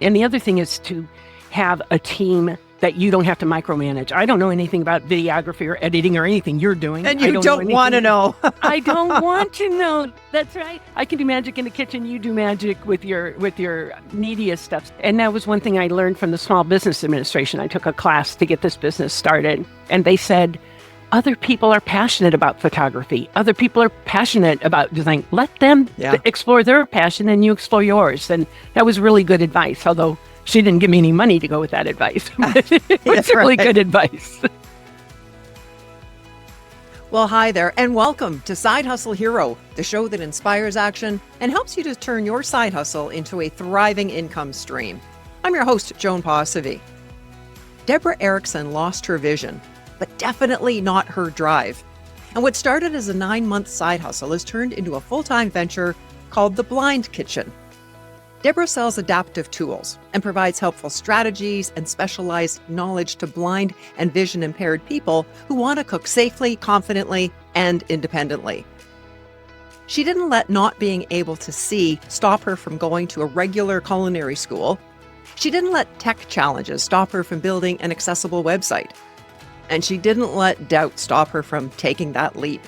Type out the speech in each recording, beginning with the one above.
And the other thing is to have a team that you don't have to micromanage. I don't know anything about videography or editing or anything you're doing. And you don't want to know. I don't want to know. That's right. I can do magic in the kitchen. You do magic with your media stuff. And that was one thing I learned from the Small Business Administration. I took a class to get this business started. And they said, other people are passionate about photography. Other people are passionate about design. Let them explore their passion and you explore yours. And that was really good advice, although she didn't give me any money to go with that advice. It was really good advice. Well, hi there, and welcome to Side Hustle Hero, the show that inspires action and helps you to turn your side hustle into a thriving income stream. I'm your host, Joan Posivy. Debra Erickson lost her vision, but definitely not her drive. And what started as a 9-month side hustle has turned into a full-time venture called The Blind Kitchen. Debra sells adaptive tools and provides helpful strategies and specialized knowledge to blind and vision-impaired people who want to cook safely, confidently, and independently. She didn't let not being able to see stop her from going to a regular culinary school. She didn't let tech challenges stop her from building an accessible website. And she didn't let doubt stop her from taking that leap.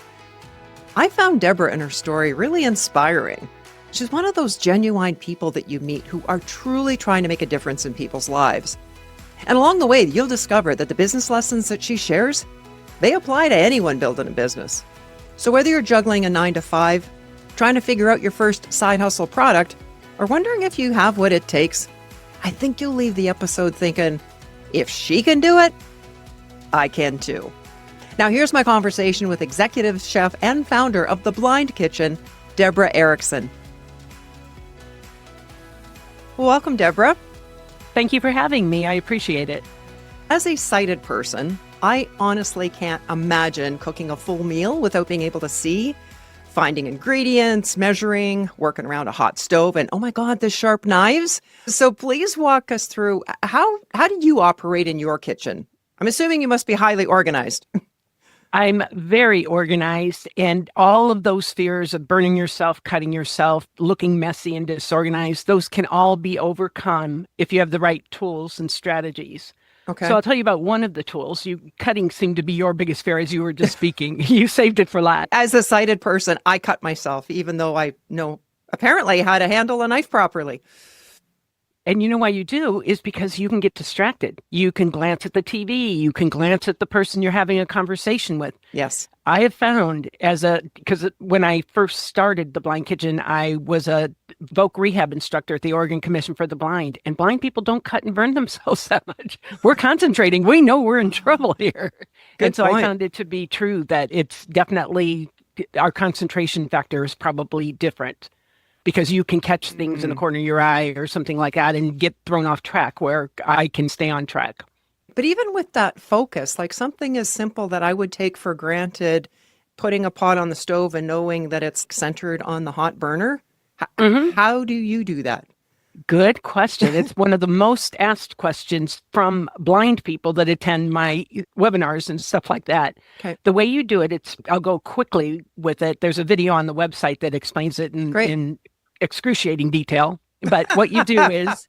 I found Debra and her story really inspiring. She's one of those genuine people that you meet who are truly trying to make a difference in people's lives. And along the way, you'll discover that the business lessons that she shares, they apply to anyone building a business. So whether you're juggling a 9-to-5, trying to figure out your first side hustle product, or wondering if you have what it takes, I think you'll leave the episode thinking, if she can do it, I can too. Now here's my conversation with executive chef and founder of The Blind Kitchen, Debra Erickson. Welcome, Debra. Thank you for having me. I appreciate it. As a sighted person, I honestly can't imagine cooking a full meal without being able to see, finding ingredients, measuring, working around a hot stove, and oh my God, the sharp knives. So please walk us through how do you operate in your kitchen? I'm assuming you must be highly organized. I'm very organized, and all of those fears of burning yourself, cutting yourself, looking messy and disorganized, those can all be overcome if you have the right tools and strategies. Okay. So I'll tell you about one of the tools. Cutting seemed to be your biggest fear as you were just speaking. You saved it for last. As a sighted person, I cut myself, even though I know apparently how to handle a knife properly. And you know why you do is because you can get distracted. You can glance at the TV. You can glance at the person you're having a conversation with. Yes. I have found because when I first started The Blind Kitchen, I was a voc rehab instructor at the Oregon Commission for the Blind. And blind people don't cut and burn themselves that much. We're concentrating. We know we're in trouble here. Good and so point. I found it to be true that it's definitely, our concentration factor is probably different. Because you can catch things in the corner of your eye or something like that and get thrown off track where I can stay on track. But even with that focus, like something as simple that I would take for granted, putting a pot on the stove and knowing that it's centered on the hot burner, how do you do that? Good question. It's one of the most asked questions from blind people that attend my webinars and stuff like that. Okay. The way you do it, I'll go quickly with it. There's a video on the website that explains it in excruciating detail. But what you do is,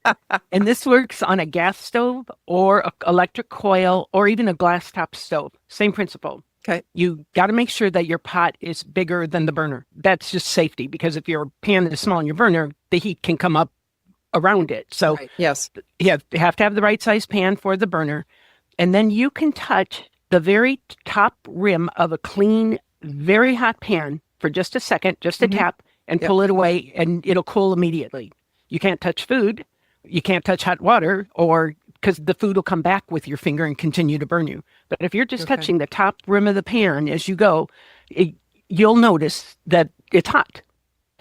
and this works on a gas stove or an electric coil or even a glass top stove, same principle. Okay. You got to make sure that your pot is bigger than the burner. That's just safety, because if your pan is small in your burner, the heat can come up around it. So yes, you have to have the right size pan for the burner. And then you can touch the very top rim of a clean, very hot pan for just a second, just a tap, and pull it away, and it'll cool immediately. You can't touch food. You can't touch hot water, or because the food will come back with your finger and continue to burn you. But if you're just touching the top rim of the pan as you go, you'll notice that it's hot.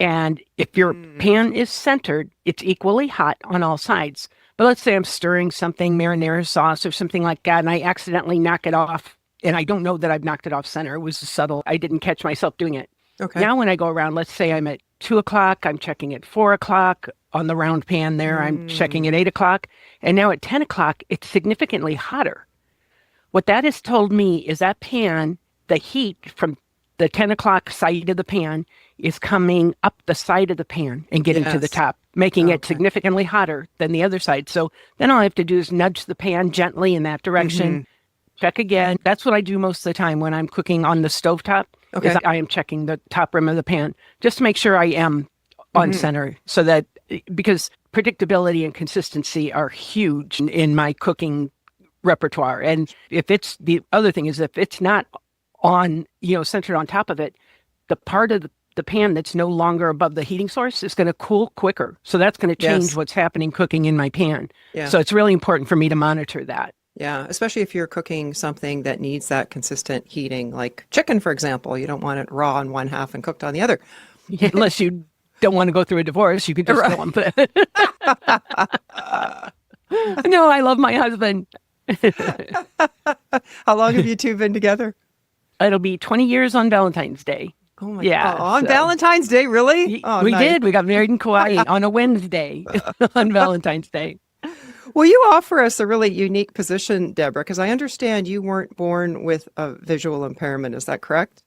And if your pan is centered, it's equally hot on all sides. But let's say I'm stirring something, marinara sauce or something like that, and I accidentally knock it off, and I don't know that I've knocked it off center. It was subtle. I didn't catch myself doing it. Okay. Now when I go around, let's say I'm at 2 o'clock, I'm checking at 4 o'clock on the round pan there, I'm checking at 8 o'clock, and now at 10 o'clock, it's significantly hotter. What that has told me is that pan, the heat from the 10 o'clock side of the pan is coming up the side of the pan and getting to the Yes. top, making it Okay. significantly hotter than the other side. So then all I have to do is nudge the pan gently in that direction, check again. That's what I do most of the time when I'm cooking on the stovetop. Okay. Is I am checking the top rim of the pan just to make sure I am on center, so that, because predictability and consistency are huge in my cooking repertoire. And if it's, the other thing is, if it's not on, centered on top of it, the part of the pan that's no longer above the heating source is going to cool quicker. So that's going to change Yes. what's happening cooking in my pan. Yeah. So it's really important for me to monitor that. Yeah, especially if you're cooking something that needs that consistent heating, like chicken, for example. You don't want it raw on one half and cooked on the other. Unless you don't want to go through a divorce, you could just kill him. No, I love my husband. How long have you two been together? It'll be 20 years on Valentine's Day. Oh my Yeah, God. On so- Valentine's Day, really? Oh, We nice. did. We got married in Kauai on a Wednesday on Valentine's Day. Well, you offer us a really unique position, Deborah, because I understand you weren't born with a visual impairment. Is that correct?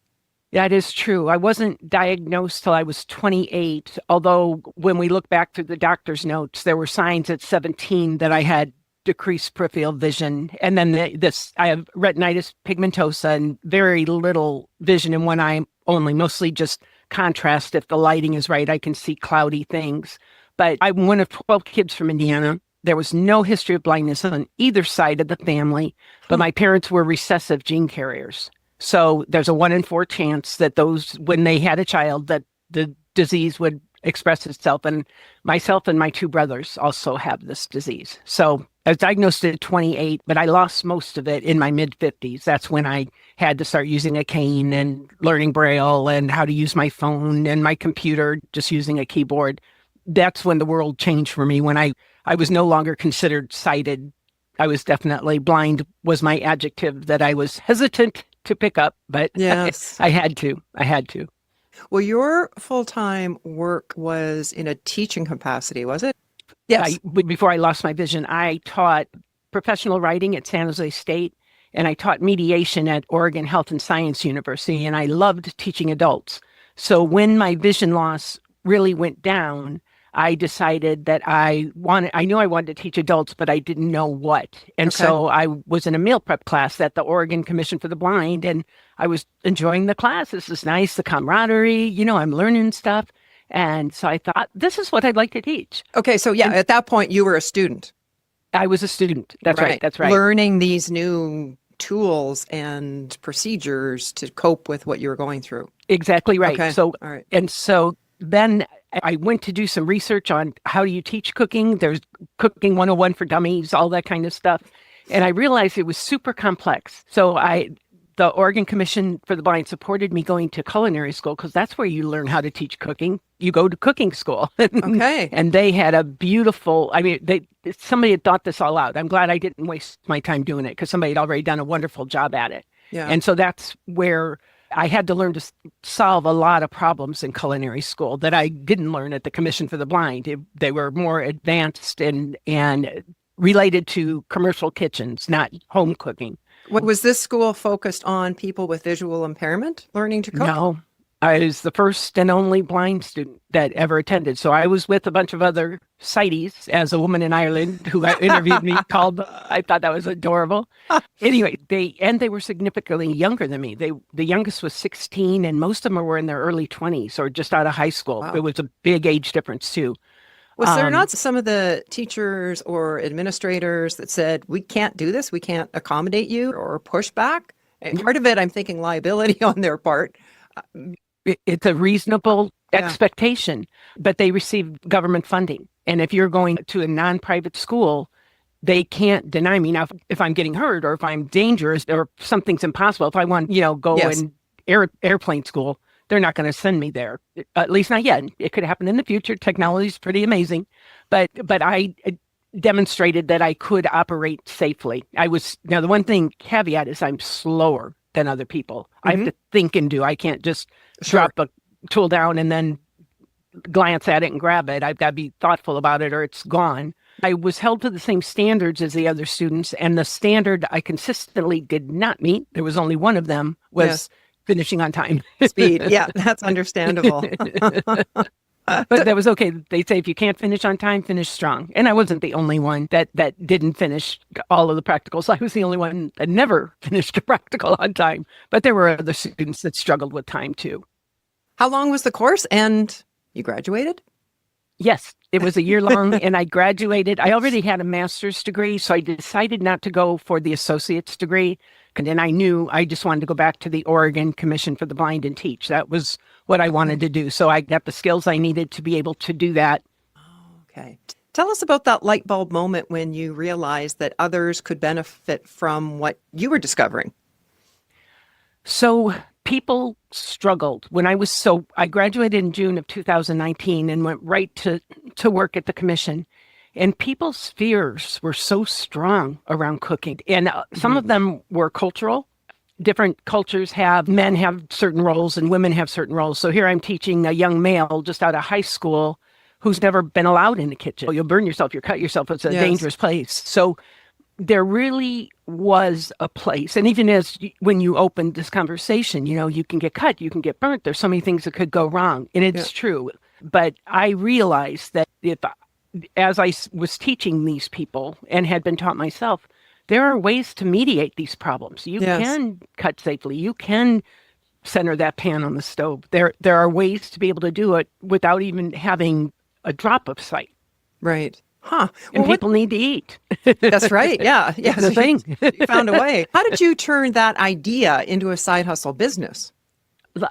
That is true. I wasn't diagnosed till I was 28, although when we look back through the doctor's notes, there were signs at 17 that I had decreased peripheral vision. And then I have retinitis pigmentosa and very little vision in one eye only, mostly just contrast. If the lighting is right, I can see cloudy things. But I'm one of 12 kids from Indiana. There was no history of blindness on either side of the family, but my parents were recessive gene carriers. So there's a 1 in 4 chance that when they had a child, that the disease would express itself. And myself and my 2 brothers also have this disease. So I was diagnosed at 28, but I lost most of it in my mid-50s. That's when I had to start using a cane and learning Braille and how to use my phone and my computer, just using a keyboard. That's when the world changed for me, when I was no longer considered sighted. I was definitely blind, was my adjective that I was hesitant to pick up, but Yes. I had to. Well, your full-time work was in a teaching capacity, was it? Yes. Before I lost my vision, I taught professional writing at San Jose State, and I taught mediation at Oregon Health and Science University, and I loved teaching adults. So when my vision loss really went down, I decided that I knew I wanted to teach adults, but I didn't know what. And so I was in a meal prep class at the Oregon Commission for the Blind, and I was enjoying the class. This is nice, the camaraderie, I'm learning stuff. And so I thought, this is what I'd like to teach. Okay, so yeah, at that point you were a student. I was a student. That's right. That's right. Learning these new tools and procedures to cope with what you were going through. Exactly right. Okay. So, All right. and so then I went to do some research on how do you teach cooking. There's Cooking 101 for Dummies, all that kind of stuff. And I realized it was super complex. So the Oregon Commission for the Blind supported me going to culinary school, because that's where you learn how to teach cooking. You go to cooking school. Okay. And they had a beautiful, somebody had thought this all out. I'm glad I didn't waste my time doing it, because somebody had already done a wonderful job at it. Yeah. And so that's where I had to learn to solve a lot of problems in culinary school that I didn't learn at the Commission for the Blind. They were more advanced and related to commercial kitchens, not home cooking. Was this school focused on people with visual impairment learning to cook? No, I was the first and only blind student that ever attended. So I was with a bunch of other sighties, as a woman in Ireland who interviewed me called. I thought that was adorable. Anyway, they were significantly younger than me. The youngest was 16, and most of them were in their early 20s or just out of high school. Wow. It was a big age difference too. Was there not some of the teachers or administrators that said, we can't do this, we can't accommodate you, or push back? And part of it, I'm thinking liability on their part. It's a reasonable Yeah. expectation, but they receive government funding. And if you're going to a non-private school, they can't deny me. Now, if I'm getting hurt or if I'm dangerous or something's impossible, if I want, go Yes. in airplane school, they're not going to send me there, at least not yet. It could happen in the future. Technology is pretty amazing. But I demonstrated that I could operate safely. Now the one caveat is I'm slower than other people. I have to think and do. I can't just Sure. drop a tool down and then glance at it and grab it. I've got to be thoughtful about it or it's gone. I was held to the same standards as the other students, and the standard I consistently did not meet, there was only one of them, was Yes. finishing on time. Speed. Yeah, that's understandable. But that was okay. They say if you can't finish on time, finish strong. And I wasn't the only one that didn't finish all of the practicals. I was the only one that never finished a practical on time. But there were other students that struggled with time too. How long was the course and you graduated? Yes, it was a year long and I graduated. I already had a master's degree, so I decided not to go for the associate's degree. And then I knew I just wanted to go back to the Oregon Commission for the Blind and teach. That was what I wanted to do. So I got the skills I needed to be able to do that. Okay. Tell us about that light bulb moment when you realized that others could benefit from what you were discovering. So people struggled when I graduated in June of 2019 and went right to work at the commission. And people's fears were so strong around cooking. And some of them were cultural. Different cultures men have certain roles and women have certain roles. So here I'm teaching a young male just out of high school who's never been allowed in the kitchen. You'll burn yourself, you'll cut yourself. It's a dangerous place. So there really was a place. And even when you opened this conversation, you can get cut, you can get burnt. There's so many things that could go wrong. And it's true. But I realized that as I was teaching these people and had been taught myself, there are ways to mediate these problems. You can cut safely. You can center that pan on the stove. There are ways to be able to do it without even having a drop of sight. Right. Huh. And people need to eat. That's right. Yeah. Yes. The thing. You found a way. How did you turn that idea into a side hustle business?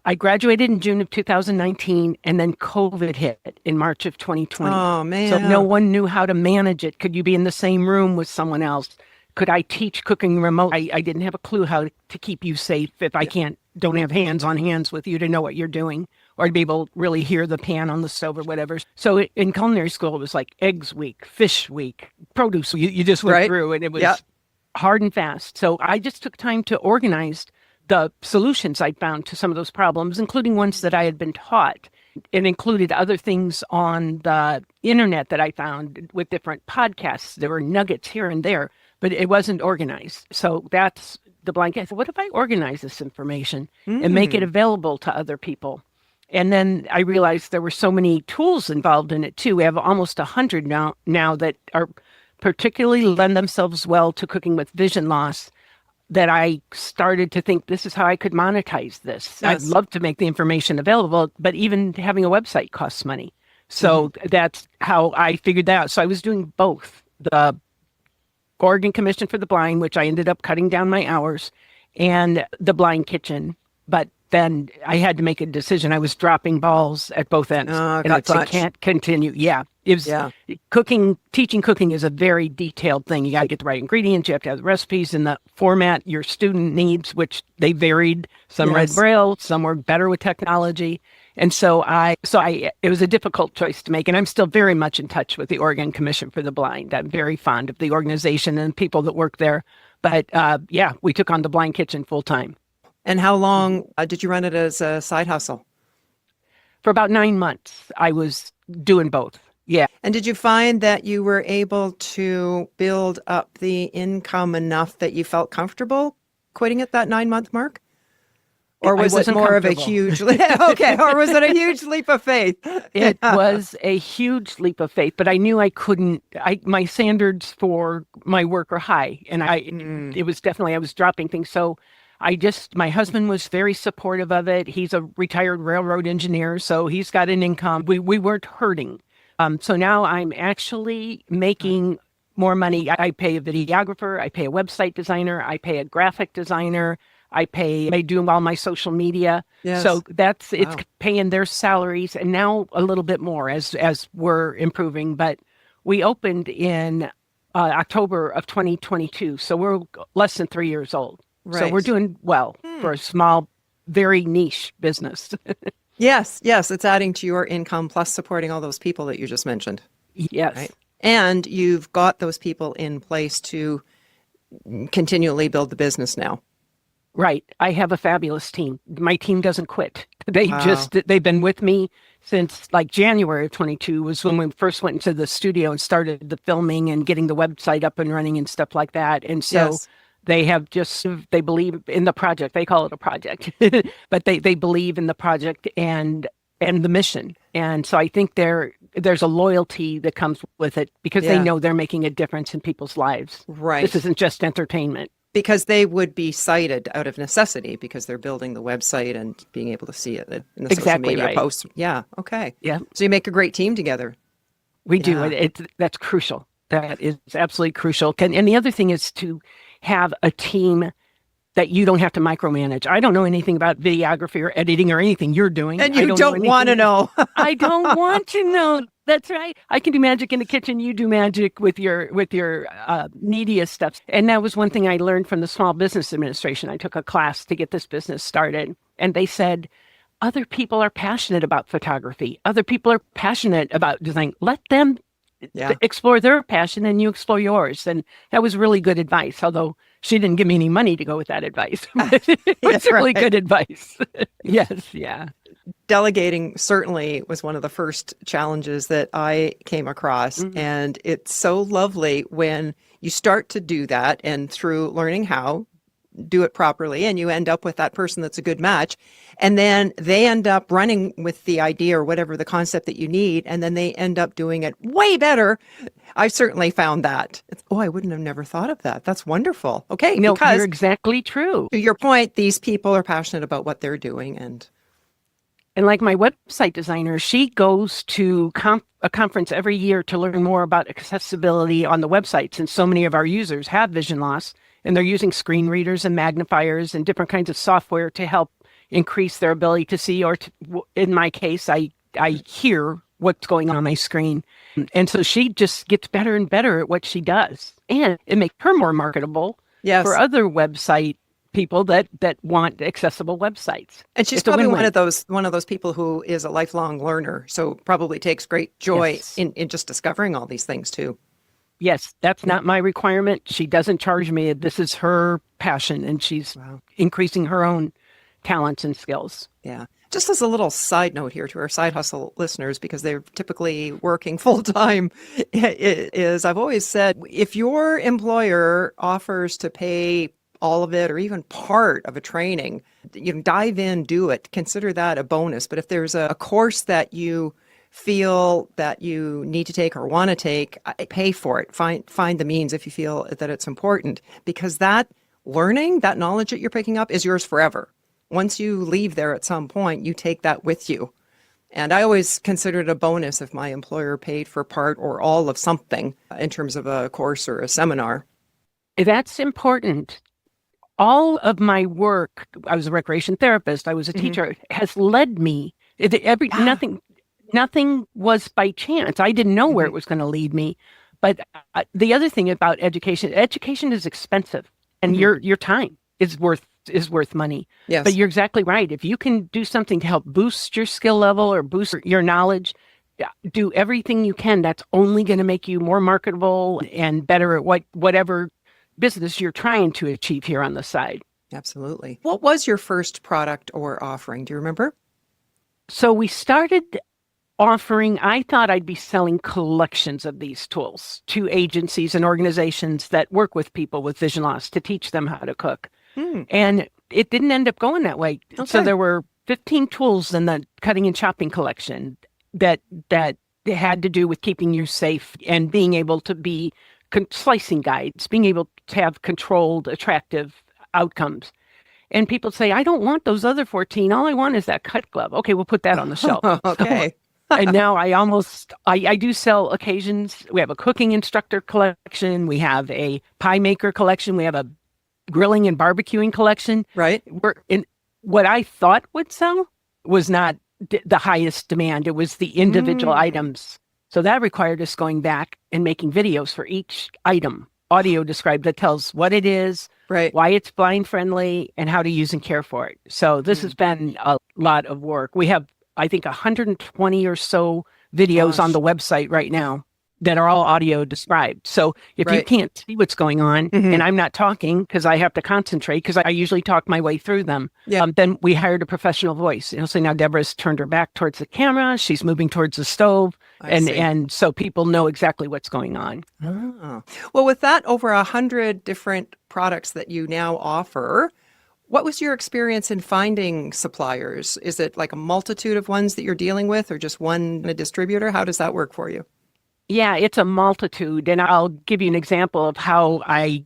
I graduated in June of 2019, and then COVID hit in March of 2020. Oh, man. So no one knew how to manage it. Could you be in the same room with someone else? Could I teach cooking remote? I didn't have a clue how to keep you safe if I don't have hands on hands with you to know what you're doing or to be able to really hear the pan on the stove or whatever. So in culinary school, it was like eggs week, fish week, produce. You just went through and it was hard and fast. So I just took time to organize the solutions I'd found to some of those problems, including ones that I had been taught. It included other things on the internet that I found with different podcasts. There were nuggets here and there, but it wasn't organized. So that's the blanket. What if I organize this information and make it available to other people? And then I realized there were so many tools involved in it too. We have almost 100 now that are particularly lend themselves well to cooking with vision loss, that I started to think this is how I could monetize this. I'd love to make the information available, but even having a website costs money. So that's how I figured that out. So I was doing both the Oregon Commission for the Blind, which I ended up cutting down my hours, and the Blind Kitchen. But then I had to make a decision. I was dropping balls at both ends. And it's like, I can't continue. Yeah. It was teaching cooking is a very detailed thing. You got to get the right ingredients. You have to have the recipes in the format your student needs, which they varied. Some read Braille, some were better with technology. And so it was a difficult choice to make. And I'm still very much in touch with the Oregon Commission for the Blind. I'm very fond of the organization and people that work there. But we took on the Blind Kitchen full time. And how long did you run it as a side hustle? For about 9 months, I was doing both. Yeah. And did you find that you were able to build up the income enough that you felt comfortable quitting at that 9-month mark? Or was it more of a huge leap? Okay. Or was it a huge leap of faith? It was a huge leap of faith, but I knew I couldn't. My standards for my work are high, and it was definitely, I was dropping things. So my husband was very supportive of it. He's a retired railroad engineer, so he's got an income. We weren't hurting. So now I'm actually making more money. I pay a videographer, I pay a website designer, I pay a graphic designer, I do all my social media. Yes. So it's paying their salaries, and now a little bit more as we're improving. But we opened in October of 2022, so we're less than 3 years old. Right. So we're doing well for a small, very niche business. Yes, it's adding to your income plus supporting all those people that you just mentioned. Yes. Right? And you've got those people in place to continually build the business now. Right. I have a fabulous team. My team doesn't quit. They've been with me since like January of 22 was when we first went into the studio and started the filming and getting the website up and running and stuff like that. And so They have just, they believe in the project. They call it a project, but they believe in the project and the mission. And so I think there's a loyalty that comes with it because they know they're making a difference in people's lives. Right. This isn't just entertainment. Because they would be cited out of necessity because they're building the website and being able to see it in the social media posts. Yeah. Okay. Yeah. So you make a great team together. We do. That's crucial. That is absolutely crucial. And the other thing is to have a team that you don't have to micromanage. I don't know anything about videography or editing or anything you're doing. And you don't want to know. I don't want to know. That's right. I can do magic in the kitchen. You do magic with your neediest stuff. And that was one thing I learned from the Small Business Administration. I took a class to get this business started. And they said, other people are passionate about photography. Other people are passionate about design. Let them explore their passion and you explore yours. And that was really good advice, although she didn't give me any money to go with that advice. It was really good advice. Yes, yeah. Delegating certainly was one of the first challenges that I came across. Mm-hmm. And it's so lovely when you start to do that and through learning how, do it properly, and you end up with that person that's a good match. And then they end up running with the idea or whatever the concept that you need. And then they end up doing it way better. I certainly found that. I wouldn't have never thought of that. That's wonderful. Okay. No, because you're exactly true. To your point, these people are passionate about what they're doing. And like my website designer, she goes to a conference every year to learn more about accessibility on the websites. And so many of our users have vision loss, and they're using screen readers and magnifiers and different kinds of software to help increase their ability to see, or in my case, I hear what's going on my screen. And so she just gets better and better at what she does. And it makes her more marketable for other website people that want accessible websites. And she's probably one of those people who is a lifelong learner, so probably takes great joy in just discovering all these things too. Yes, that's not my requirement. She doesn't charge me. This is her passion, and she's increasing her own talents and skills. Yeah. Just as a little side note here to our side hustle listeners, because they're typically working full time, is I've always said, if your employer offers to pay all of it or even part of a training, you can dive in, do it, consider that a bonus. But if there's a course that you feel that you need to take or want to take, pay for it. Find the means if you feel that it's important, because that learning, that knowledge that you're picking up is yours forever. Once you leave there at some point, you take that with you. And I always consider it a bonus if my employer paid for part or all of something in terms of a course or a seminar. That's important. All of my work, I was a recreation therapist, I was a teacher, has led me. Nothing was by chance. I didn't know where it was going to lead me. But the other thing about education is expensive, and your time is worth money. Yes. But you're exactly right. If you can do something to help boost your skill level or boost your knowledge, do everything you can. That's only going to make you more marketable and better at whatever business you're trying to achieve here on the side. Absolutely. What was your first product or offering? Do you remember? So we started offering, I thought I'd be selling collections of these tools to agencies and organizations that work with people with vision loss to teach them how to cook. And it didn't end up going that way. Okay. So there were 15 tools in the cutting and chopping collection that had to do with keeping you safe and being able to be slicing guides, being able to have controlled, attractive outcomes. And people say, I don't want those other 14. All I want is that cut glove. Okay, we'll put that on the shelf. Okay. And now I do sell occasions. We have a cooking instructor collection. We have a pie maker collection. We have a grilling and barbecuing collection. Right. What I thought would sell was not the highest demand. It was the individual items. So that required us going back and making videos for each item, audio described that tells what it is, why it's blind friendly, and how to use and care for it. So this has been a lot of work. We have, I think, 120 or so videos on the website right now that are all audio described. So if you can't see what's going on, and I'm not talking because I have to concentrate because I usually talk my way through them, then we hired a professional voice. So now Debra's turned her back towards the camera. She's moving towards the stove. I see. And so people know exactly what's going on. Oh. Well, with that over 100 different products that you now offer, what was your experience in finding suppliers? Is it like a multitude of ones that you're dealing with or just one a distributor? How does that work for you? Yeah, it's a multitude. And I'll give you an example of how I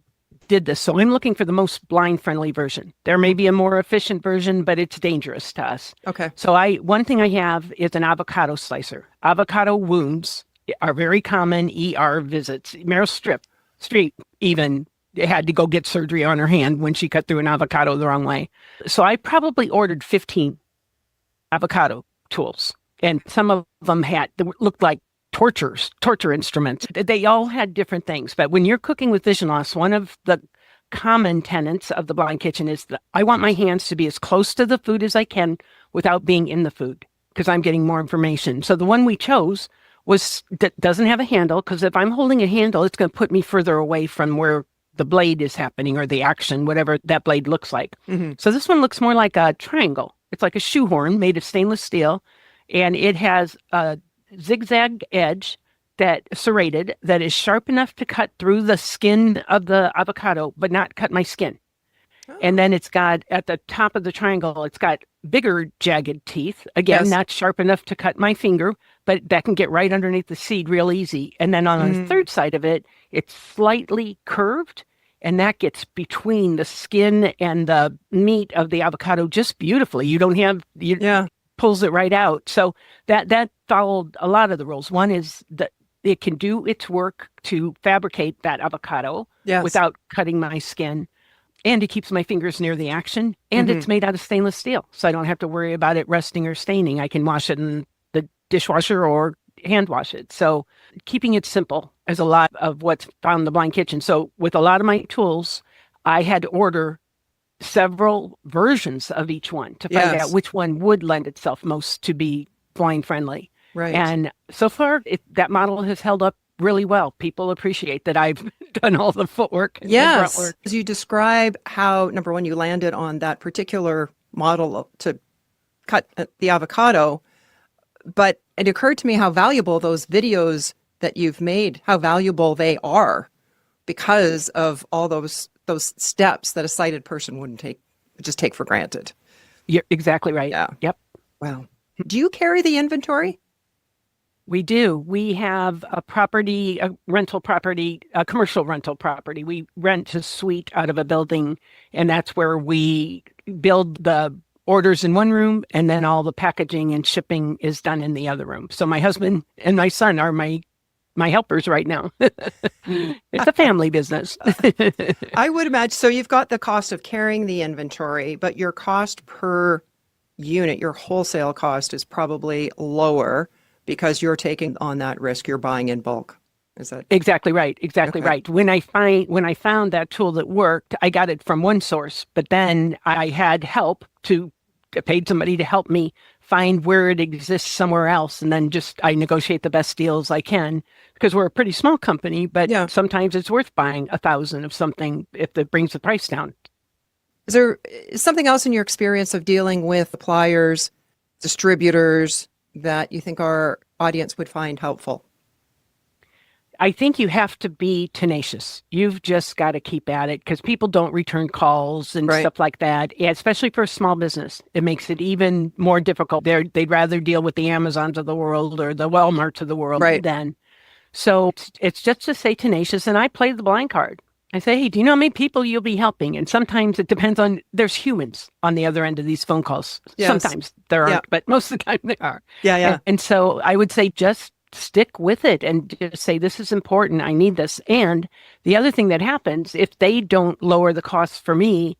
did this. So I'm looking for the most blind-friendly version. There may be a more efficient version, but it's dangerous to us. Okay. So one thing I have is an avocado slicer. Avocado wounds are very common ER visits. Meryl Streep even had to go get surgery on her hand when she cut through an avocado the wrong way. So I probably ordered 15 avocado tools, and some of them looked like torture instruments. They all had different things. But when you're cooking with vision loss, one of the common tenets of the blind kitchen is that I want my hands to be as close to the food as I can without being in the food, because I'm getting more information. So the one we chose that doesn't have a handle, because if I'm holding a handle, it's going to put me further away from where the blade is happening or the action, whatever that blade looks like. Mm-hmm. So this one looks more like a triangle. It's like a shoehorn made of stainless steel, and it has a zigzag edge that serrated that is sharp enough to cut through the skin of the avocado, but not cut my skin. Oh. And then it's got at the top of the triangle, it's got bigger jagged teeth. Again, Yes. Not sharp enough to cut my finger, but that can get right underneath the seed real easy. And then on the third side of it, it's slightly curved, and that gets between the skin and the meat of the avocado just beautifully. You don't have pulls it right out. So that followed a lot of the rules. One is that it can do its work to fabricate that avocado without cutting my skin. And it keeps my fingers near the action. And it's made out of stainless steel. So I don't have to worry about it rusting or staining. I can wash it in the dishwasher or hand wash it. So keeping it simple is a lot of what's found in the blind kitchen. So with a lot of my tools, I had to order several versions of each one to find out which one would lend itself most to be blind friendly. Right. And so far, that model has held up really well. People appreciate that I've done all the footwork. And Yes. grunt work. As you describe how, number one, you landed on that particular model to cut the avocado, but it occurred to me how valuable those videos that you've made, how valuable they are because of all those steps that a sighted person wouldn't just take for granted. You're exactly right. Yeah. Yep. Wow. Do you carry the inventory? We do. We have a rental property, a commercial rental property. We rent a suite out of a building, and that's where we build the orders in one room, and then all the packaging and shipping is done in the other room. So my husband and my son are my helpers right now. It's a family business. I would imagine. So you've got the cost of carrying the inventory, but your cost per unit, your wholesale cost is probably lower because you're taking on that risk. You're buying in bulk. Is that exactly right? Exactly right. When I found that tool that worked, I got it from one source, but then I had help I paid somebody to help me find where it exists somewhere else. And then I negotiate the best deals I can, because we're a pretty small company, but sometimes it's worth buying 1,000 of something if it brings the price down. Is there something else in your experience of dealing with suppliers, distributors that you think our audience would find helpful? I think you have to be tenacious. You've just got to keep at it, because people don't return calls and stuff like that. Yeah, especially for a small business, it makes it even more difficult. They'd rather deal with the Amazons of the world or the Walmarts of the world than. So it's just to stay tenacious. And I play the blind card. I say, hey, do you know how many people you'll be helping? And sometimes it depends there's humans on the other end of these phone calls. Yes. Sometimes there aren't, but most of the time there are. Yeah. And so I would say just stick with it and just say, this is important. I need this. And the other thing that happens, if they don't lower the costs for me,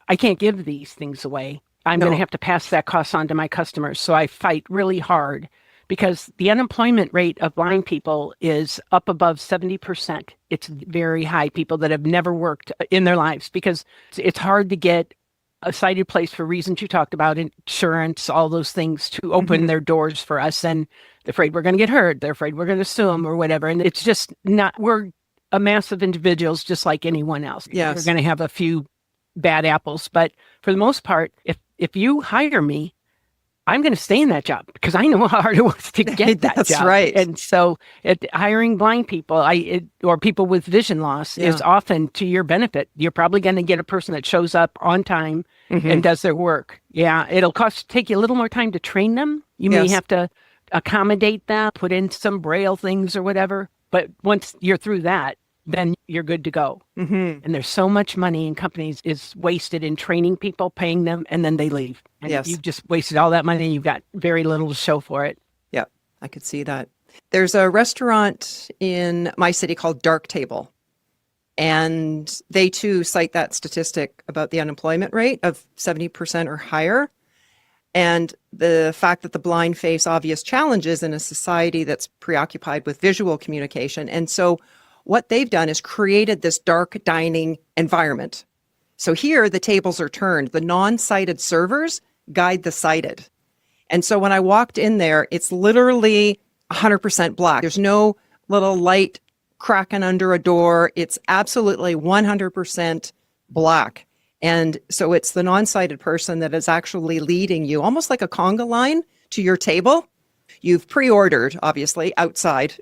I can't give these things away. I'm going to have to pass that cost on to my customers. So I fight really hard, because the unemployment rate of blind people is up above 70%. It's very high. People that have never worked in their lives, because it's hard to get a sighted place for reasons you talked about, insurance, all those things, to open their doors for us. And they're afraid we're going to get hurt. They're afraid we're going to sue them or whatever. And it's just we're a mass of individuals just like anyone else. Yes. We're going to have a few bad apples. But for the most part, if you hire me, I'm going to stay in that job because I know how hard it was to get that That's job. right. And so hiring blind people or people with vision loss is often to your benefit. You're probably going to get a person that shows up on time and does their work. Yeah, it'll take you a little more time to train them. You may have to accommodate that, put in some braille things or whatever. But once you're through that, then you're good to go. And there's so much money in companies is wasted in training people, paying them, and then they leave. And you've just wasted all that money and you've got very little to show for it. Yeah, I could see that. There's a restaurant in my city called Dark Table. And they too cite that statistic about the unemployment rate of 70% or higher. And the fact that the blind face obvious challenges in a society that's preoccupied with visual communication. And so what they've done is created this dark dining environment. So here the tables are turned. The non-sighted servers guide the sighted. And so when I walked in there, it's literally 100% black. There's no little light cracking under a door. It's absolutely 100% black. And so it's the non-sighted person that is actually leading you, almost like a conga line, to your table. You've pre-ordered, obviously, outside,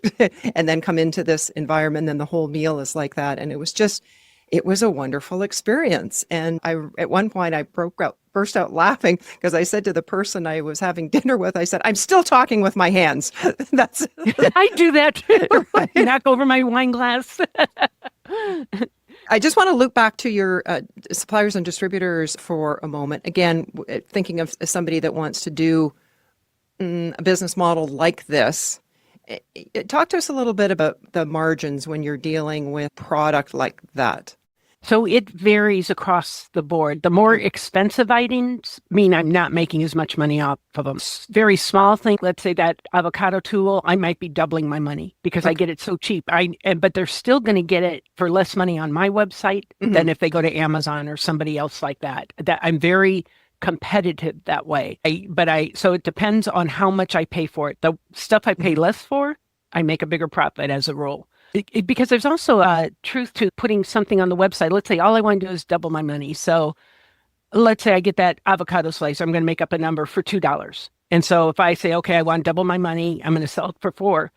and then come into this environment, and the whole meal is like that. And it was a wonderful experience. And at one point, I burst out laughing because I said to the person I was having dinner with, I said, I'm still talking with my hands. That's I do that too. Knock over my wine glass. I just want to loop back to your suppliers and distributors for a moment. Again, thinking of somebody that wants to do a business model like this. Talk to us a little bit about the margins when you're dealing with product like that. So it varies across the board. The more expensive items mean I'm not making as much money off of them. Very small thing, let's say that avocado tool, I might be doubling my money because I get it so cheap. But they're still going to get it for less money on my website than if they go to Amazon or somebody else like that. That I'm very competitive that way. So it depends on how much I pay for it. The stuff I pay less for, I make a bigger profit as a rule. Because there's also a truth to putting something on the website. Let's say all I want to do is double my money. So let's say I get that avocado slice. I'm going to make up a number for $2. And so if I say, okay, I want double my money, I'm going to sell it for $4.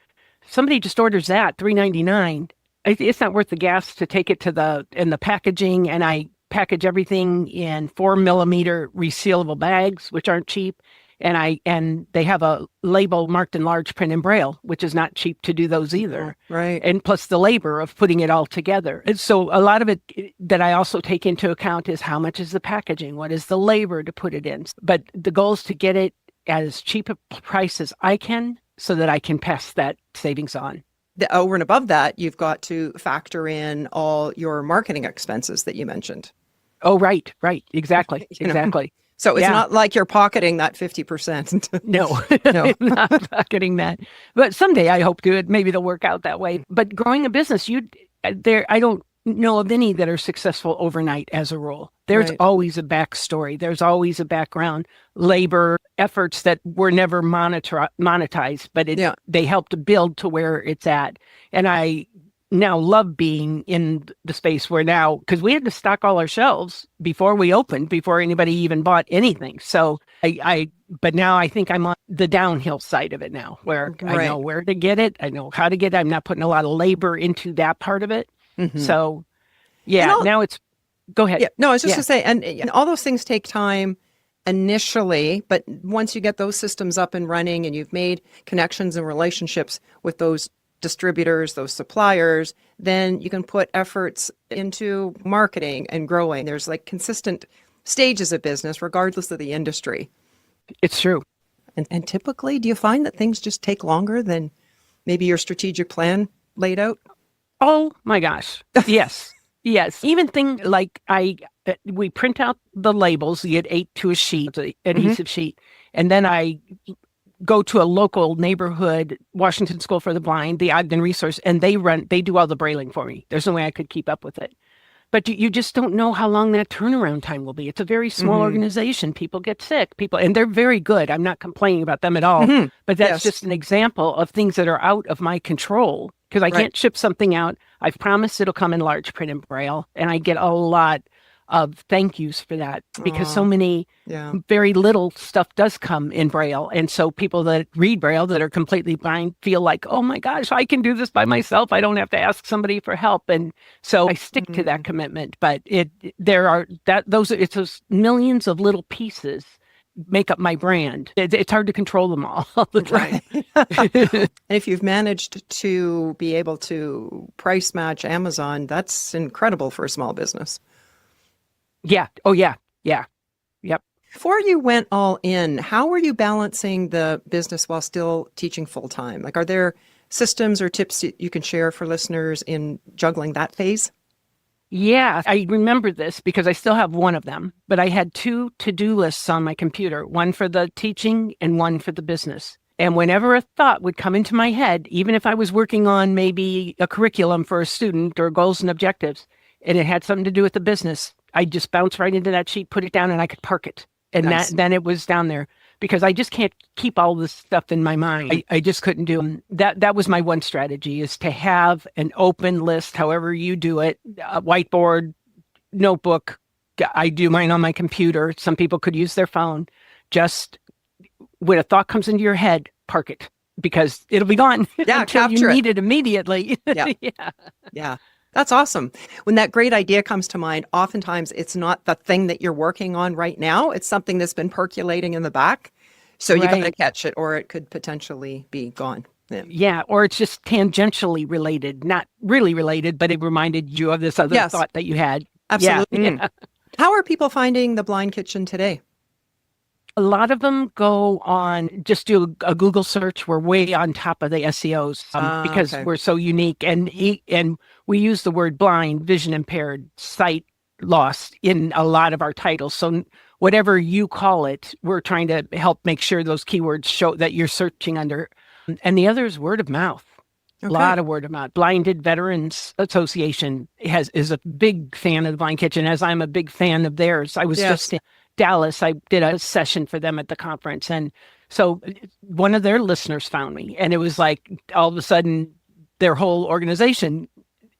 Somebody just orders that, $3.99. It's not worth the gas to take it to the packaging. And I package everything in 4mm resealable bags, which aren't cheap. And they have a label marked in large print in Braille, which is not cheap to do those either. Right. And plus the labor of putting it all together. And so a lot of it that I also take into account is how much is the packaging? What is the labor to put it in? But the goal is to get it at as cheap a price as I can so that I can pass that savings on. Over and above that, you've got to factor in all your marketing expenses that you mentioned. Oh, right. Exactly. Exactly. So it's not like you're pocketing that 50%. No, I'm not pocketing that. But someday I hope to. Maybe it'll work out that way. But growing a business, I don't know of any that are successful overnight as a rule. There's always a backstory. There's always a background, labor, efforts that were never monetized, but they helped to build to where it's at. And I now love being in the space where now, because we had to stock all our shelves before we opened, before anybody even bought anything. So but now I think I'm on the downhill side of it now, where I know where to get it. I know how to get it. I'm not putting a lot of labor into that part of it. So now it's, go ahead. Yeah, no, I was just going to say, and all those things take time initially, but once you get those systems up and running and you've made connections and relationships with those distributors, those suppliers, then you can put efforts into marketing and growing. There's like consistent stages of business, regardless of the industry. It's true. And typically, do you find that things just take longer than maybe your strategic plan laid out? Oh my gosh. Yes. Yes. Even thing like we print out the labels, you get 8 to a sheet, the adhesive sheet, and then I go to a local neighborhood, Washington School for the Blind, the Ogden Resource, and they do all the brailing for me. There's no way I could keep up with it. But you just don't know how long that turnaround time will be. It's a very small organization. People get sick. And they're very good. I'm not complaining about them at all. But that's just an example of things that are out of my control because I can't ship something out. I've promised it'll come in large print and Braille, and I get a lot of thank yous for that, because so Aw, many yeah. very little stuff does come in Braille. And so people that read Braille that are completely blind feel like, oh my gosh, I can do this by myself. I don't have to ask somebody for help. And so I stick to that commitment. But it's those millions of little pieces make up my brand. It's hard to control them all the time. And if you've managed to be able to price match Amazon, that's incredible for a small business. Yeah. Oh, yeah. Yeah. Yep. Before you went all in, how were you balancing the business while still teaching full time? Like, are there systems or tips that you can share for listeners in juggling that phase? Yeah, I remember this because I still have one of them, but I had two to-do lists on my computer, one for the teaching and one for the business. And whenever a thought would come into my head, even if I was working on maybe a curriculum for a student or goals and objectives, and it had something to do with the business, I'd just bounce right into that sheet, put it down, and I could park it. And Nice. then it was down there, because I just can't keep all this stuff in my mind. I just couldn't do them. That was my one strategy, is to have an open list, however you do it, a whiteboard, notebook. I do mine on my computer. Some people could use their phone. Just when a thought comes into your head, park it, because it'll be gone Yeah, until capture you it. need it immediately. Yeah. Yeah. Yeah. That's awesome. When that great idea comes to mind, oftentimes it's not the thing that you're working on right now. It's something that's been percolating in the back. So you got to Right. catch it, or it could potentially be gone. Yeah. Yeah, or it's just tangentially related, not really related, but it reminded you of this other Yes. thought that you had. Absolutely. Yeah. How are people finding the Blind Kitchen today? A lot of them go on, just do a Google search. We're way on top of the SEOs because Okay. we're so unique. And we use the word blind, vision impaired, sight lost in a lot of our titles. So whatever you call it, we're trying to help make sure those keywords show that you're searching under. And the other is word of mouth. A Okay. lot of word of mouth. Blinded Veterans Association is a big fan of the Blind Kitchen, as I'm a big fan of theirs. I was Yes. just in Dallas. I did a session for them at the conference. And so one of their listeners found me, and it was like all of a sudden their whole organization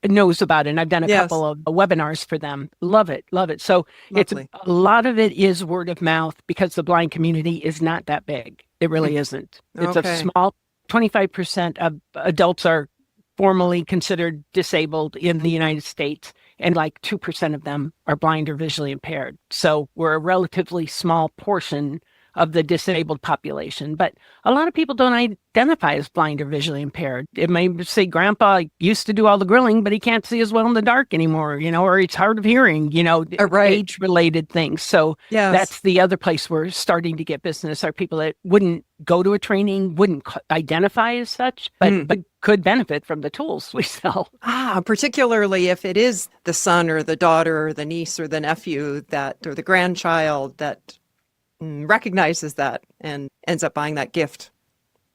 knows about it. And I've done a Yes. couple of webinars for them. Love it. Love it. So Lovely. a lot of it is word of mouth, because the blind community is not that big. It really isn't. It's Okay. a small 25% of adults are formally considered disabled in the United States, and like 2% of them are blind or visually impaired. So we're a relatively small portion of the disabled population. But a lot of people don't identify as blind or visually impaired. It may say grandpa used to do all the grilling, but he can't see as well in the dark anymore, or it's hard of hearing, Right. age-related things. So Yes. that's the other place we're starting to get business, are people that wouldn't go to a training, wouldn't identify as such, but could benefit from the tools we sell. Particularly if it is the son or the daughter or the niece or the nephew or the grandchild that recognizes that and ends up buying that gift.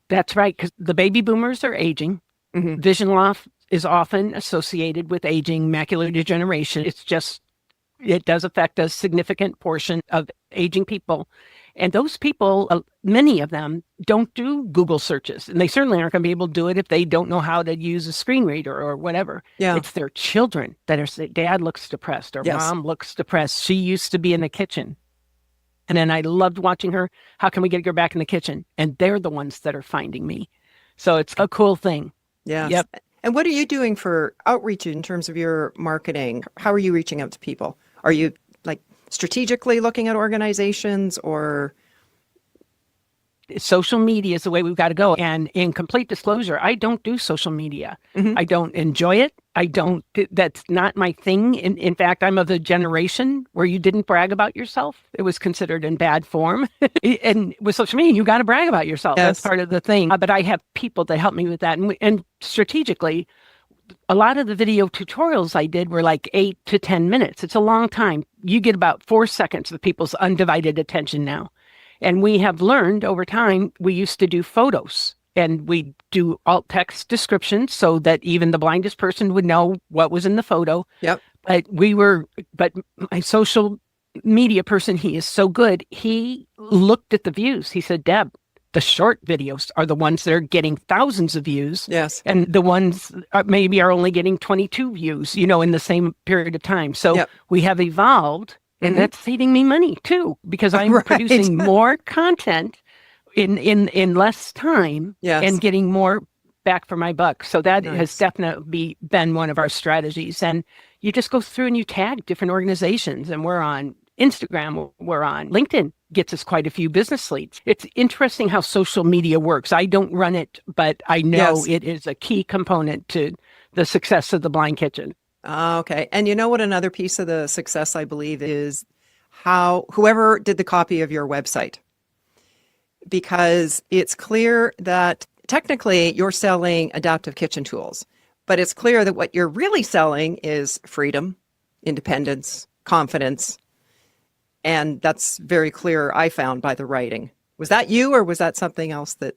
That's right, because the baby boomers are aging. Mhm. Vision loss is often associated with aging, macular degeneration. It does affect a significant portion of aging people. And those people, many of them, don't do Google searches. And they certainly aren't going to be able to do it if they don't know how to use a screen reader or whatever. Yeah. It's their children that are saying, Dad looks depressed, or Yes. Mom looks depressed. She used to be in the kitchen. And then I loved watching her. How can we get her back in the kitchen? And they're the ones that are finding me. So it's a cool thing. Yes. Yep. And what are you doing for outreach in terms of your marketing? How are you reaching out to people? Are you like strategically looking at organizations, or? Social media is the way we've got to go. And in complete disclosure, I don't do social media. Mhm. I don't enjoy it. That's not my thing. In fact, I'm of the generation where you didn't brag about yourself. It was considered in bad form. And with social media, you got to brag about yourself. Yes. That's part of the thing. But I have people that help me with that. And strategically, a lot of the video tutorials I did were like 8 to 10 minutes. It's a long time. You get about 4 seconds of people's undivided attention now. And we have learned over time, we used to do photos, and we do alt text descriptions so that even the blindest person would know what was in the photo. Yep. But my social media person, he is so good. He looked at the views. He said, Deb, The short videos are the ones that are getting thousands of views. Yes. And the ones maybe are only getting 22 views, in the same period of time. So we have evolved, and that's saving me money too, because I'm producing more content in less time and getting more back for my buck. So that has definitely been one of our strategies. And you just go through and you tag different organizations, and we're on Instagram, we're on LinkedIn, gets us quite a few business leads. It's interesting how social media works. I don't run it, but I know it is a key component to the success of the Blind Kitchen. Okay. And you know what another piece of the success, I believe, is how whoever did the copy of your website, because it's clear that technically you're selling adaptive kitchen tools, but it's clear that what you're really selling is freedom, independence, confidence. And that's very clear, I found, by the writing. Was that you, or was that something else that...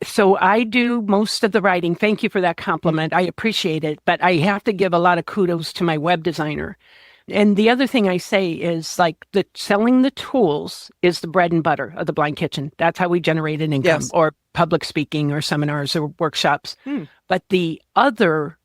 So I do most of the writing. Thank you for that compliment. I appreciate it. But I have to give a lot of kudos to my web designer. And the other thing I say is, like, selling the tools is the bread and butter of the Blind Kitchen. That's how we generate an income, or public speaking or seminars or workshops. But the other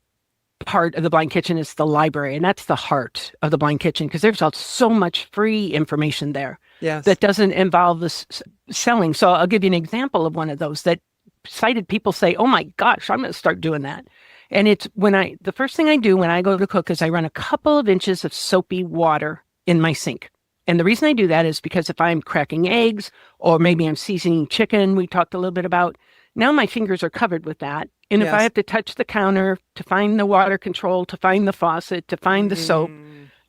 part of the Blind Kitchen is the library, and that's the heart of the Blind Kitchen, because there's so much free information there that doesn't involve this selling. So I'll give you an example of one of those that sighted people say, oh my gosh, I'm going to start doing that. And it's the first thing I do when I go to cook is I run a couple of inches of soapy water in my sink. And the reason I do that is because if I'm cracking eggs, or maybe I'm seasoning chicken, we talked a little bit about, now my fingers are covered with that. And if I have to touch the counter to find the water control, to find the faucet, to find the soap,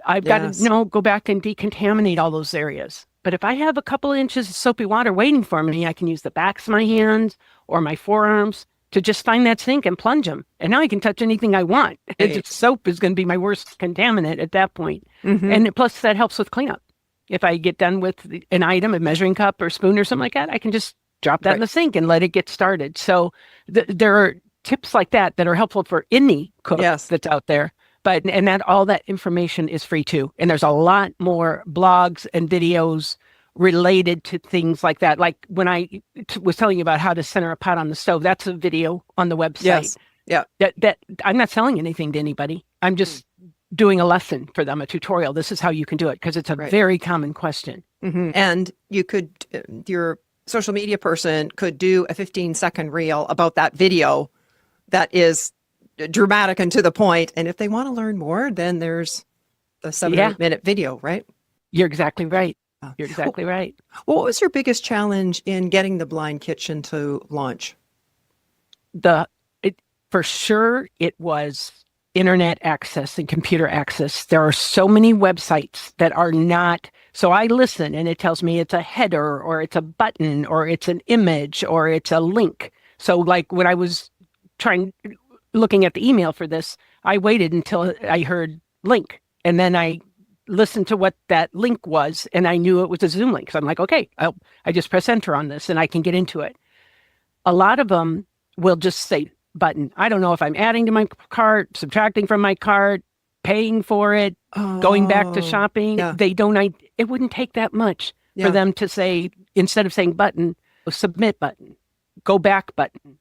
I've got to go back and decontaminate all those areas. But if I have a couple of inches of soapy water waiting for me, I can use the backs of my hands or my forearms to just find that sink and plunge them. And now I can touch anything I want. Soap is going to be my worst contaminant at that point. And plus that helps with cleanup. If I get done with an item, a measuring cup or spoon or something like that, I can just drop that in the sink and let it get started. So there are tips like that are helpful for any cook that's out there. And that all that information is free too. And there's a lot more blogs and videos related to things like that. Like when I was telling you about how to center a pot on the stove, that's a video on the website. That I'm not selling anything to anybody. I'm just doing a lesson for them, a tutorial. This is how you can do it, because it's a very common question. And you could, your social media person could do a 15-second reel about that video that is dramatic and to the point. And if they want to learn more, then there's a 7-8-minute video, right? You're exactly right. You're exactly right. Well, what was your biggest challenge in getting the Blind Kitchen to launch? For sure, it was internet access and computer access. There are so many websites that are not. So I listen and it tells me it's a header, or it's a button, or it's an image, or it's a link. So like when I was looking at the email for this, I waited until I heard link, and then I listened to what that link was, and I knew it was a Zoom link. So I'm like, okay, I just press enter on this and I can get into it. A lot of them will just say button. I don't know if I'm adding to my cart, subtracting from my cart, paying for it, going back to shopping. They don't. It wouldn't take that much for them to say, instead of saying button, submit button, go back button,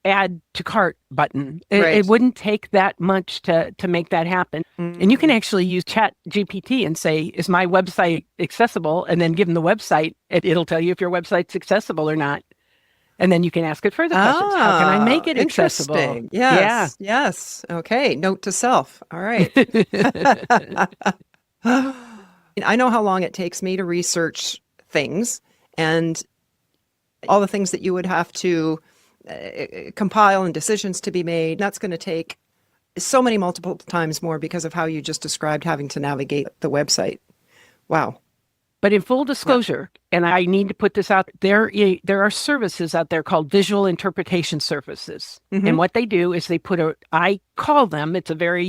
add to cart button. It wouldn't take that much to make that happen. And you can actually use Chat GPT and say, is my website accessible? And then give them the website. It'll tell you if your website's accessible or not. And then you can ask it further questions. How can I make it accessible? Interesting. Yes. Yes. Okay. Note to self. All right. I know how long it takes me to research things, and all the things that you would have to compile and decisions to be made. That's going to take so many multiple times more because of how you just described having to navigate the website. Wow. But in full disclosure, and I need to put this out, there are services out there called visual interpretation services. And what they do is I call them, it's a very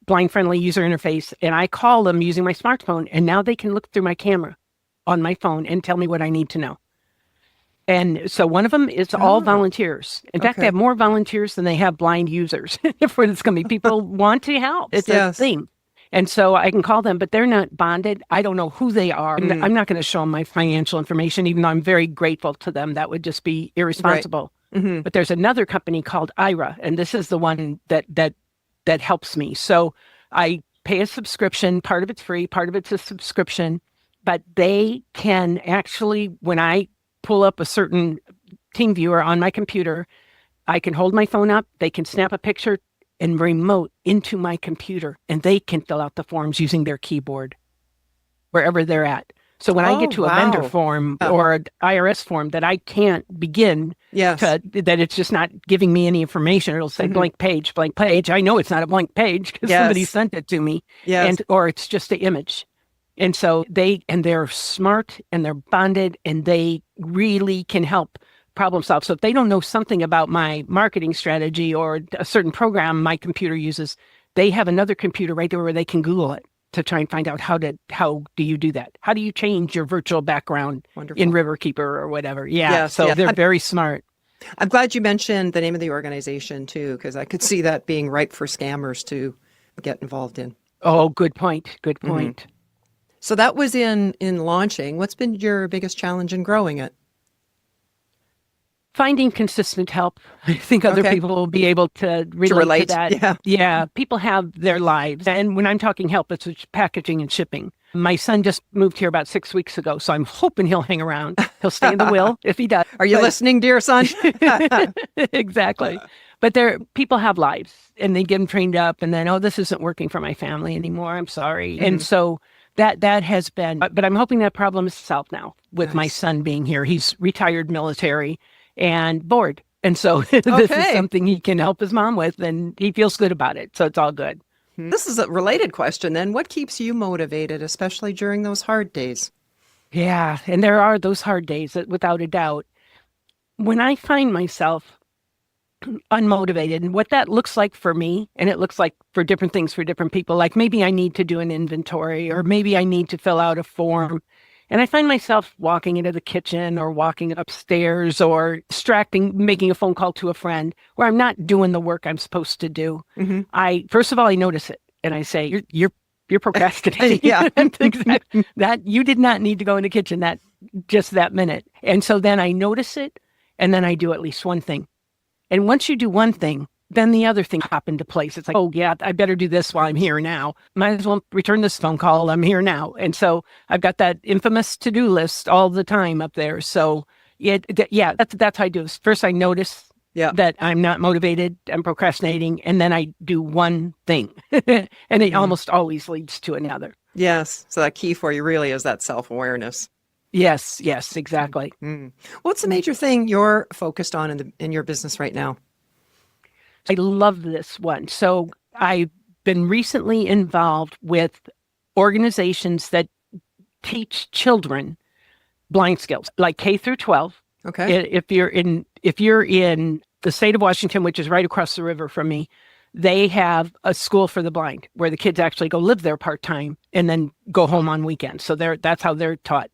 blind-friendly user interface, and I call them using my smartphone, and now they can look through my camera on my phone and tell me what I need to know. And so one of them is all volunteers. In fact, they have more volunteers than they have blind users for this company. People want to help. It's a theme. And so I can call them, but they're not bonded. I don't know who they are. I'm not going to show them my financial information, even though I'm very grateful to them. That would just be irresponsible. Right. But there's another company called IRA, and this is the one that helps me. So I pay a subscription. Part of it's free, part of it's a subscription. But they can actually, when I pull up a certain team viewer on my computer, I can hold my phone up, they can snap a picture and remote into my computer, and they can fill out the forms using their keyboard wherever they're at. So when I get to a vendor form or an IRS form that I can't begin, that it's just not giving me any information, it'll say blank page. I know it's not a blank page because somebody sent it to me, or it's just an image. And so they're smart and they're bonded and they really can help problem solve. So if they don't know something about my marketing strategy or a certain program my computer uses, they have another computer right there where they can Google it to try and find out how do you do that? How do you change your virtual background in Riverkeeper or whatever? They're very smart. I'm glad you mentioned the name of the organization too, because I could see that being ripe for scammers to get involved in. Oh, good point. Good point. So that was in launching. What's been your biggest challenge in growing it? Finding consistent help. I think other people will be able to relate to that. Yeah. People have their lives. And when I'm talking help, it's packaging and shipping. My son just moved here about 6 weeks ago, so I'm hoping he'll hang around. He'll stay in the will if he does. Are you listening, dear son? Exactly. But people have lives and they get them trained up and then, this isn't working for my family anymore. I'm sorry. And so that has been, but I'm hoping that problem is solved now with my son being here. He's retired military and bored. And so this is something he can help his mom with and he feels good about it. So it's all good. This is a related question then. What keeps you motivated, especially during those hard days? Yeah. And there are those hard days without a doubt. When I find myself unmotivated and what that looks like for me, and it looks like for different things for different people, like maybe I need to do an inventory or maybe I need to fill out a form. And I find myself walking into the kitchen or walking upstairs or making a phone call to a friend where I'm not doing the work I'm supposed to do. First of all, I notice it and I say, you're procrastinating. That you did not need to go in the kitchen that minute. And so then I notice it and then I do at least one thing. And once you do one thing, then the other thing hop into place. It's like, I better do this while I'm here now. Might as well return this phone call. I'm here now. And so I've got that infamous to-do list all the time up there. So that's how I do it. First, I notice that I'm not motivated, I'm procrastinating, and then I do one thing. And it almost always leads to another. Yes. So that key for you really is that self-awareness. Yes, exactly. What's the major thing you're focused on in your business right now? I love this one. So I've been recently involved with organizations that teach children blind skills, like K through 12. Okay. If you're in the state of Washington, which is right across the river from me, they have a school for the blind where the kids actually go live there part-time and then go home on weekends. So that's how they're taught.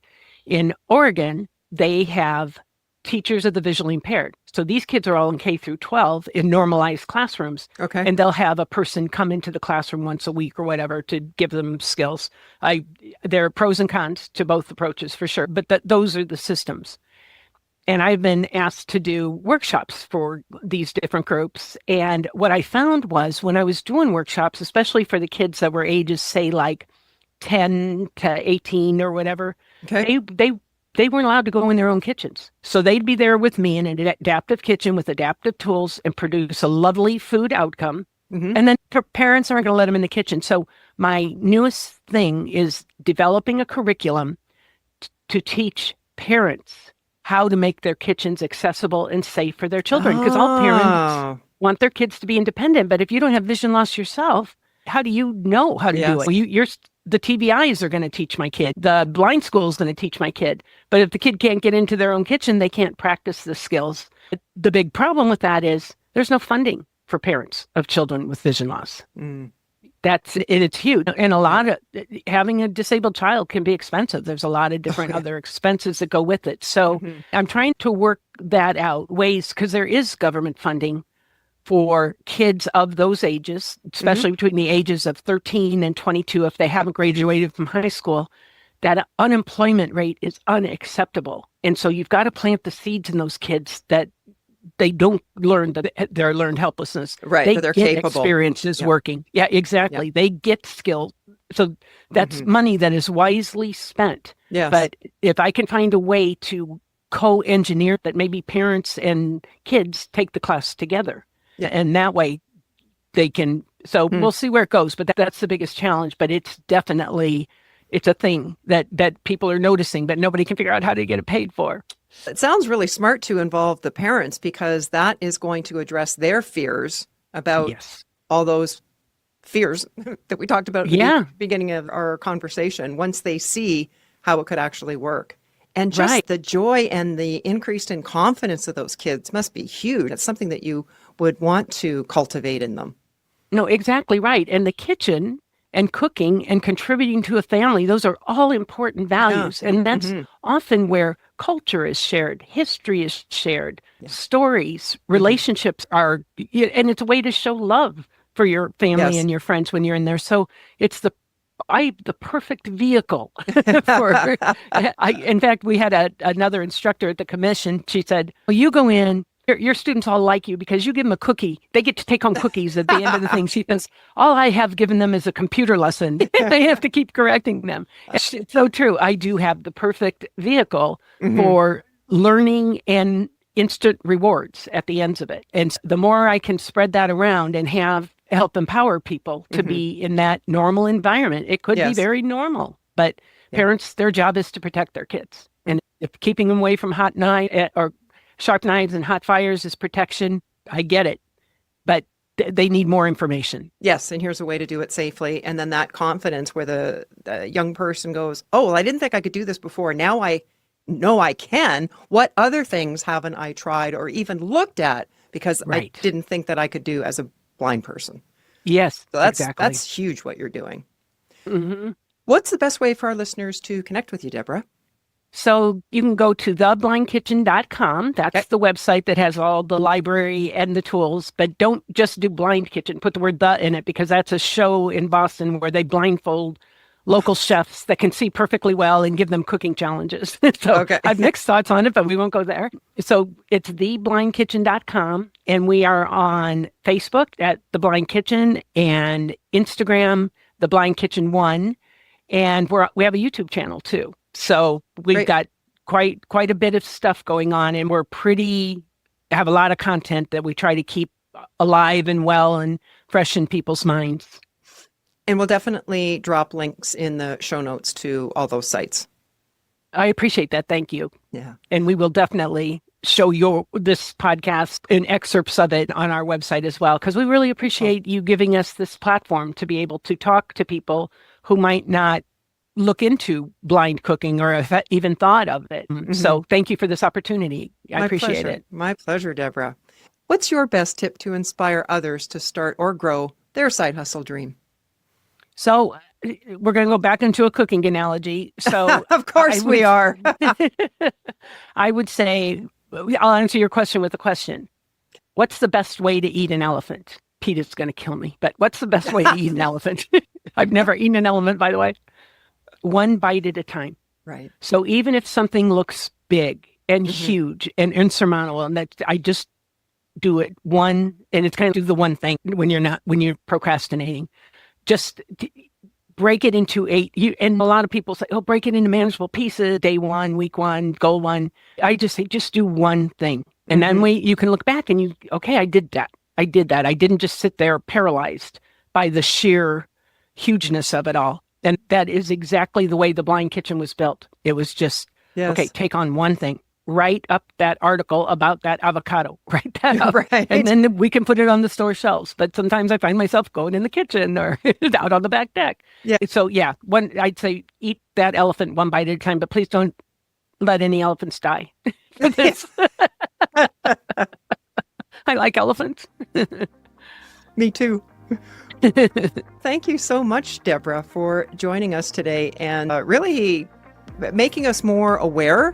In Oregon, they have teachers of the visually impaired. So these kids are all in K through 12 in normalized classrooms. Okay. And they'll have a person come into the classroom once a week or whatever to give them skills. There are pros and cons to both approaches for sure, but those are the systems. And I've been asked to do workshops for these different groups. And what I found was when I was doing workshops, especially for the kids that were ages, say like 10 to 18 or whatever, they weren't allowed to go in their own kitchens. So they'd be there with me in an adaptive kitchen with adaptive tools and produce a lovely food outcome. And then parents aren't going to let them in the kitchen. So my newest thing is developing a curriculum to teach parents how to make their kitchens accessible and safe for their children. Because all parents want their kids to be independent. But if you don't have vision loss yourself, how do you know how to do it? Well, the TBIs are going to teach my kid. The blind school is going to teach my kid. But if the kid can't get into their own kitchen, they can't practice the skills. The big problem with that is there's no funding for parents of children with vision loss. It's huge. And a lot of having a disabled child can be expensive. There's a lot of different other expenses that go with it. So I'm trying to work that out, ways, because there is government funding for kids of those ages, especially between the ages of 13 and 22, if they haven't graduated from high school, that unemployment rate is unacceptable. And so you've got to plant the seeds in those kids that they don't learn their learned helplessness. Right, They that they're get capable. experiences Yeah. working. Yeah, exactly. Yeah. They get skills. So that's money that is wisely spent. Yes. But if I can find a way to co-engineer that, maybe parents and kids take the class together. Yeah. And that way they can, so we'll see where it goes, but that's the biggest challenge. But it's definitely, it's a thing that people are noticing, but nobody can figure out how to get it paid for. It sounds really smart to involve the parents, because that is going to address their fears about Yes. all those fears that we talked about at the beginning of our conversation, once they see how it could actually work. And just the joy and the increase in confidence of those kids must be huge. It's something that you would want to cultivate in them. No, exactly right. And the kitchen and cooking and contributing to a family, those are all important values. Yeah. And that's often where culture is shared, history is shared, stories, relationships are, and it's a way to show love for your family and your friends when you're in there. So it's the perfect vehicle for, in fact, we had another instructor at the commission. She said, well, you go in, your students all like you because you give them a cookie. They get to take home cookies at the end of the thing. She says, all I have given them is a computer lesson. They have to keep correcting them. It's so true. I do have the perfect vehicle for learning and instant rewards at the ends of it. And the more I can spread that around and help empower people to be in that normal environment, it could be very normal. But parents, their job is to protect their kids. And if keeping them away from hot knives or sharp knives and hot fires is protection, I get it. But they need more information. Yes, and here's a way to do it safely. And then that confidence where the young person goes, oh, well, I didn't think I could do this before. Now I know I can. What other things haven't I tried or even looked at because I didn't think that I could do as a blind person? Yes, so that's exactly. That's huge what you're doing. What's the best way for our listeners to connect with you, Debra? So you can go to theblindkitchen.com. That's the website that has all the library and the tools, but don't just do Blind Kitchen. Put the word "the" in it, because that's a show in Boston where they blindfold local chefs that can see perfectly well and give them cooking challenges. So I have mixed thoughts on it, but we won't go there. So it's theblindkitchen.com, and we are on Facebook at The Blind Kitchen and Instagram, The Blind Kitchen 1, and we have a YouTube channel too. So we've got quite a bit of stuff going on, and we're have a lot of content that we try to keep alive and well and fresh in people's minds. And we'll definitely drop links in the show notes to all those sites. I appreciate that. Thank you. Yeah. And we will definitely show this podcast and excerpts of it on our website as well, because we really appreciate you giving us this platform to be able to talk to people who might not look into blind cooking or have even thought of it. So thank you for this opportunity. I appreciate it. My pleasure, Debra. What's your best tip to inspire others to start or grow their side hustle dream? So we're going to go back into a cooking analogy. So of course we are. I would say, I'll answer your question with a question. What's the best way to eat an elephant? Peter's going to kill me, but what's the best way to eat an elephant? I've never eaten an elephant, by the way. One bite at a time. Right. So even if something looks big and huge and insurmountable, and that I just do it one, and it's kind of do the one thing when you're procrastinating, just break it into and a lot of people say, oh, break it into manageable pieces, day one, week one, goal one. I just say, just do one thing. And then you can look back and I did that. I didn't just sit there paralyzed by the sheer hugeness of it all. And that is exactly the way the Blind Kitchen was built. It was just, okay, take on one thing. Write up that article about that avocado. Write that up. Right. And then we can put it on the store shelves. But sometimes I find myself going in the kitchen or out on the back deck. Yeah. So I'd say eat that elephant one bite at a time, but please don't let any elephants die. I like elephants. Me too. Thank you so much, Debra, for joining us today and really making us more aware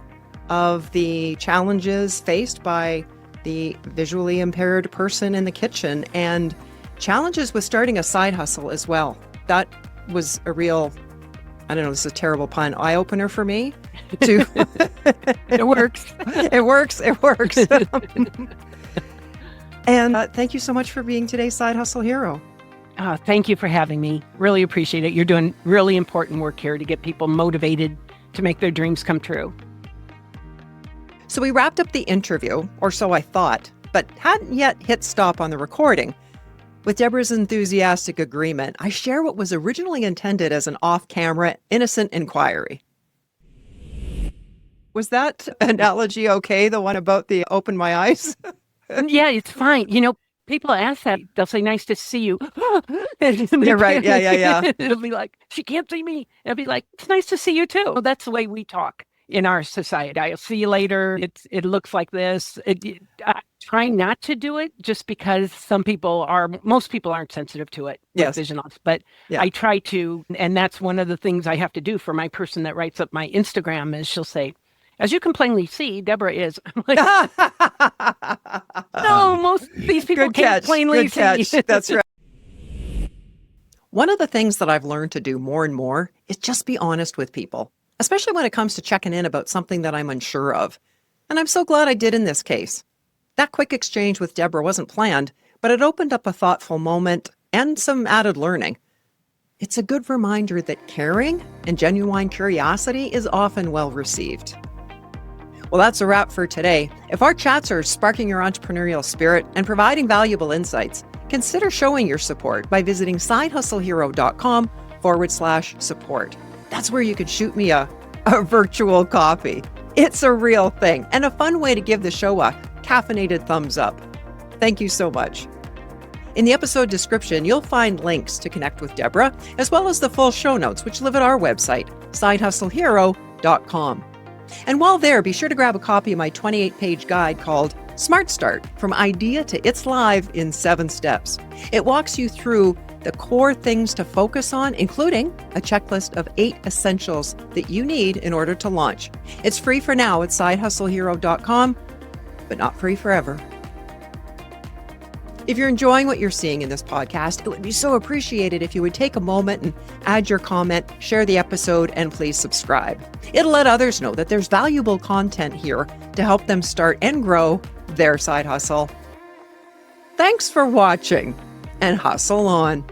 of the challenges faced by the visually impaired person in the kitchen, and challenges with starting a side hustle as well. That was a real, I don't know, this is a terrible pun, eye-opener for me. It works. It works. And thank you so much for being today's Side Hustle Hero. Thank you for having me. Really appreciate it. You're doing really important work here to get people motivated to make their dreams come true. So we wrapped up the interview, or so I thought, but hadn't yet hit stop on the recording. With Debra's enthusiastic agreement, I share what was originally intended as an off-camera, innocent inquiry. Was that analogy okay, the one about the open my eyes? Yeah, it's fine. People ask that. They'll say, "Nice to see you." You're right. Yeah. It'll be like, "She can't see me." It'll be like, "It's nice to see you too." Well, that's the way we talk in our society. I'll see you later. It looks like this. I try not to do it just because most people aren't sensitive to it. Yes. Vision loss, but Yeah. I try to, and that's one of the things I have to do for my person that writes up my Instagram is she'll say, "As you can plainly see, Debra is." I'm like, no, most these people can't plainly Good catch. see. That's right. One of the things that I've learned to do more and more is just be honest with people, especially when it comes to checking in about something that I'm unsure of. And I'm so glad I did in this case. That quick exchange with Debra wasn't planned, but it opened up a thoughtful moment and some added learning. It's a good reminder that caring and genuine curiosity is often well received. Well, that's a wrap for today. If our chats are sparking your entrepreneurial spirit and providing valuable insights, consider showing your support by visiting sidehustlehero.com/support. That's where you can shoot me a virtual coffee. It's a real thing and a fun way to give the show a caffeinated thumbs up. Thank you so much. In the episode description, you'll find links to connect with Debra, as well as the full show notes, which live at our website, sidehustlehero.com. And while there, be sure to grab a copy of my 28-page guide called Smart Start, From Idea to It's Live in 7 Steps. It walks you through the core things to focus on, including a checklist of 8 essentials that you need in order to launch. It's free for now at sidehustlehero.com, but not free forever. If you're enjoying what you're seeing in this podcast, it would be so appreciated if you would take a moment and add your comment, share the episode, and please subscribe. It'll let others know that there's valuable content here to help them start and grow their side hustle. Thanks for watching, and hustle on.